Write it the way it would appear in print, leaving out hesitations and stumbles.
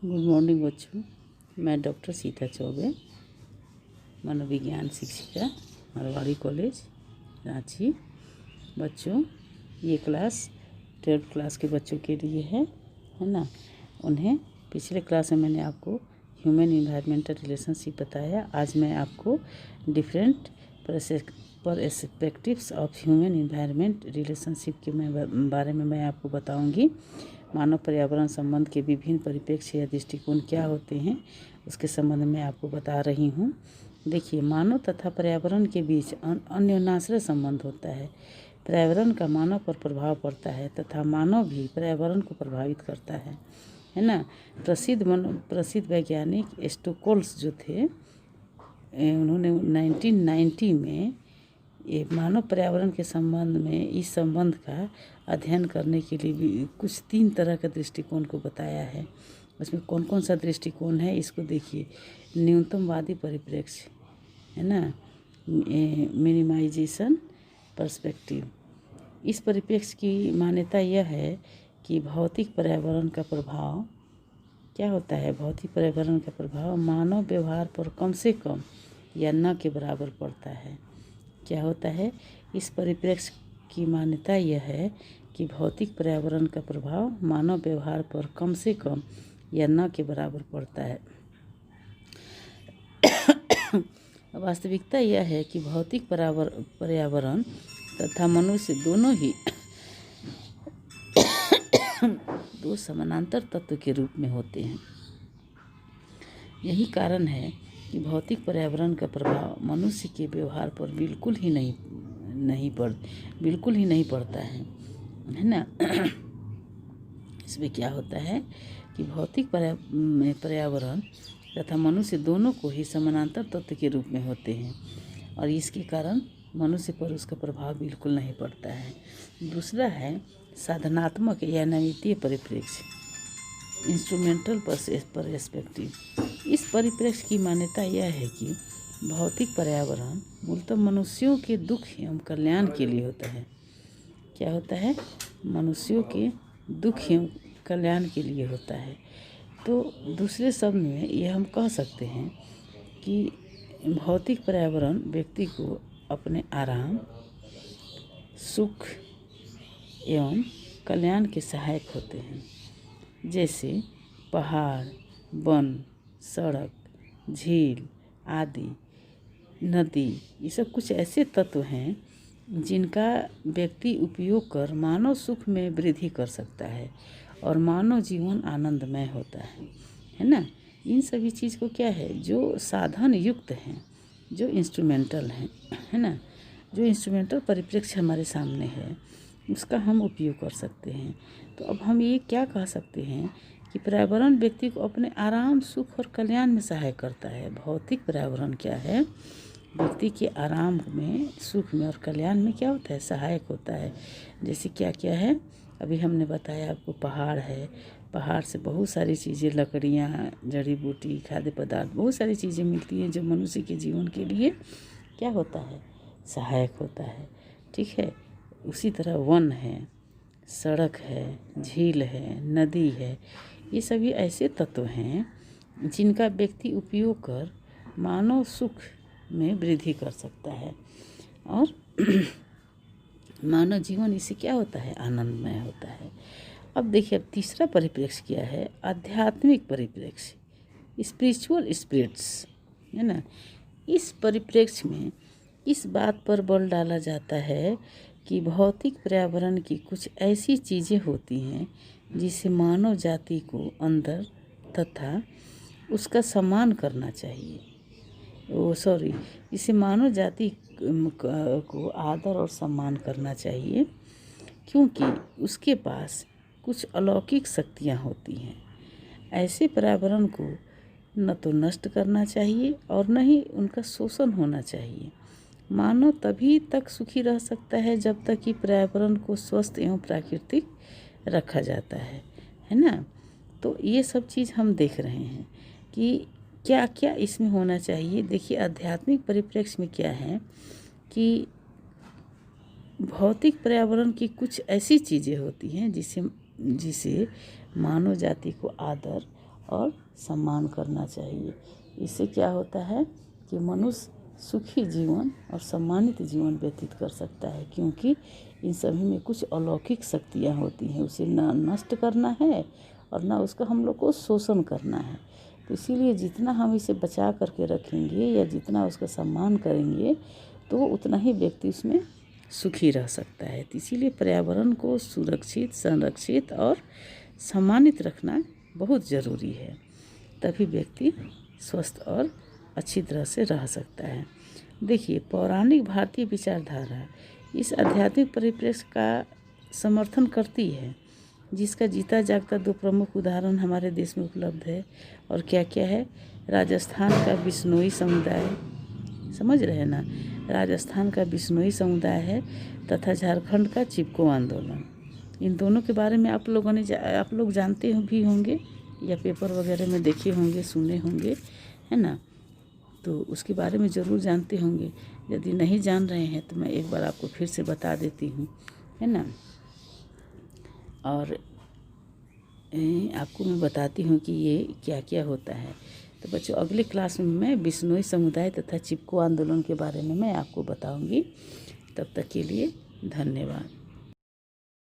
Good morning बच्चों। मैं doctor Sita Choubey, मनोविज्ञान शिक्षिका, मारवाड़ी कॉलेज रांची। बच्चों, ये क्लास 12th क्लास के बच्चों के लिए है ना। उन्हें पिछले क्लास में मैंने आपको ह्यूमन इन्वायरमेंटल रिलेशनशिप बताया। आज मैं आपको different perspectives of human environment relationship के बारे में मैं आपको बताऊंगी। मानव पर्यावरण संबंध के विभिन्न परिप्रेक्ष्य या दृष्टिकोण क्या होते हैं, उसके संबंध में आपको बता रही हूँ। देखिए, मानव तथा पर्यावरण के बीच अन्योन्याश्रय संबंध होता है। पर्यावरण का मानव पर प्रभाव पड़ता है तथा मानव भी पर्यावरण को प्रभावित करता है ना। प्रसिद्ध वैज्ञानिक स्टोकोल्स जो थे, उन्होंने 1990 में ये मानव पर्यावरण के संबंध में इस संबंध का अध्ययन करने के लिए भी कुछ 3 तरह के दृष्टिकोण को बताया है। उसमें कौन कौन सा दृष्टिकोण है, इसको देखिए। न्यूनतमवादी परिप्रेक्ष्य है ना, मिनिमाइजेशन पर्सपेक्टिव। इस परिप्रेक्ष्य की मान्यता यह है कि भौतिक पर्यावरण का प्रभाव क्या होता है। भौतिक पर्यावरण का प्रभाव मानव व्यवहार पर कम से कम या न के बराबर पड़ता है। क्या होता है, इस परिप्रेक्ष्य की मान्यता यह है कि भौतिक पर्यावरण का प्रभाव मानव व्यवहार पर कम से कम या न के बराबर पड़ता है। वास्तविकता यह है कि भौतिक पर्यावरण तथा मनुष्य दोनों ही दो समानांतर तत्व के रूप में होते हैं। यही कारण है कि भौतिक पर्यावरण का प्रभाव मनुष्य के व्यवहार पर बिल्कुल ही नहीं पड़ता है ना। इसमें क्या होता है कि भौतिक पर्यावरण तथा मनुष्य दोनों को ही समानांतर तत्व के रूप में होते हैं और इसके कारण मनुष्य पर उसका प्रभाव बिल्कुल नहीं पड़ता है। दूसरा है साधनात्मक या नैमित्तीय परिप्रेक्ष्य, इंस्ट्रूमेंटल पर्सपेक्टिव। इस परिप्रेक्ष्य की मान्यता यह है कि भौतिक पर्यावरण मूलतः मनुष्यों के दुख एवं कल्याण के लिए होता है। क्या होता है, मनुष्यों के दुख एवं कल्याण के लिए होता है। तो दूसरे शब्द में यह हम कह सकते हैं कि भौतिक पर्यावरण व्यक्ति को अपने आराम, सुख एवं कल्याण के सहायक होते हैं। जैसे पहाड़, वन, सड़क, झील आदि, नदी, ये सब कुछ ऐसे तत्व हैं जिनका व्यक्ति उपयोग कर मानव सुख में वृद्धि कर सकता है और मानव जीवन आनंदमय होता है ना। इन सभी चीज़ को क्या है, जो साधन युक्त हैं, जो इंस्ट्रूमेंटल हैं, है ना, जो इंस्ट्रूमेंटल परिप्रेक्ष्य हमारे सामने है, उसका हम उपयोग कर सकते हैं। तो अब हम ये क्या कह सकते हैं कि पर्यावरण व्यक्ति को अपने आराम, सुख और कल्याण में सहायक करता है। भौतिक पर्यावरण क्या है, व्यक्ति के आराम में, सुख में और कल्याण में क्या होता है, सहायक होता है। जैसे क्या क्या है, अभी हमने बताया आपको, पहाड़ है, पहाड़ से बहुत सारी चीज़ें, लकड़ियाँ, जड़ी बूटी, खाद्य पदार्थ, बहुत सारी चीज़ें मिलती हैं जो मनुष्य के जीवन के लिए क्या होता है, सहायक होता है। ठीक है। उसी तरह वन है, सड़क है, झील है, नदी है, ये सभी ऐसे तत्व हैं जिनका व्यक्ति उपयोग कर मानव सुख में वृद्धि कर सकता है और मानव जीवन इससे क्या होता है, आनंदमय होता है। अब देखिए, अब तीसरा परिप्रेक्ष्य क्या है, आध्यात्मिक परिप्रेक्ष्य, स्पिरिचुअल स्पिरिट्स, है ना। इस परिप्रेक्ष्य में इस बात पर बल डाला जाता है कि भौतिक पर्यावरण की कुछ ऐसी चीज़ें होती हैं जिसे मानव जाति को अंदर तथा उसका सम्मान करना चाहिए। इसे मानव जाति को आदर और सम्मान करना चाहिए, क्योंकि उसके पास कुछ अलौकिक शक्तियाँ होती हैं। ऐसे पर्यावरण को न तो नष्ट करना चाहिए और न ही उनका शोषण होना चाहिए। मानव तभी तक सुखी रह सकता है जब तक कि पर्यावरण को स्वस्थ एवं प्राकृतिक रखा जाता है ना। तो ये सब चीज़ हम देख रहे हैं कि क्या क्या इसमें होना चाहिए। देखिए, आध्यात्मिक परिप्रेक्ष्य में क्या है कि भौतिक पर्यावरण की कुछ ऐसी चीज़ें होती हैं जिसे मानव जाति को आदर और सम्मान करना चाहिए। इससे क्या होता है कि मनुष्य सुखी जीवन और सम्मानित जीवन व्यतीत कर सकता है, क्योंकि इन सभी में कुछ अलौकिक शक्तियाँ होती हैं। उसे ना नष्ट करना है और ना उसका हम लोग को शोषण करना है। तो इसीलिए जितना हम इसे बचा करके रखेंगे या जितना उसका सम्मान करेंगे तो उतना ही व्यक्ति उसमें सुखी रह सकता है। तो इसीलिए पर्यावरण को सुरक्षित, संरक्षित और सम्मानित रखना बहुत ज़रूरी है, तभी व्यक्ति स्वस्थ और अच्छी तरह से रह सकता है। देखिए, पौराणिक भारतीय विचारधारा इस आध्यात्मिक परिप्रेक्ष्य का समर्थन करती है, जिसका जीता जागता दो प्रमुख उदाहरण हमारे देश में उपलब्ध है। और क्या क्या है? राजस्थान का बिश्नोई समुदाय, समझ रहे हैं ना, राजस्थान का बिश्नोई समुदाय है तथा झारखंड का चिपको आंदोलन। इन दोनों के बारे में आप लोग जानते भी होंगे या पेपर वगैरह में देखे होंगे, सुने होंगे, है ना। तो उसके बारे में ज़रूर जानते होंगे। यदि नहीं जान रहे हैं तो मैं एक बार आपको फिर से बता देती हूँ, है ना। और आपको मैं बताती हूँ कि ये क्या क्या होता है। तो बच्चों, अगले क्लास में मैं बिश्नोई समुदाय तथा चिपको आंदोलन के बारे में मैं आपको बताऊँगी। तब तक के लिए धन्यवाद।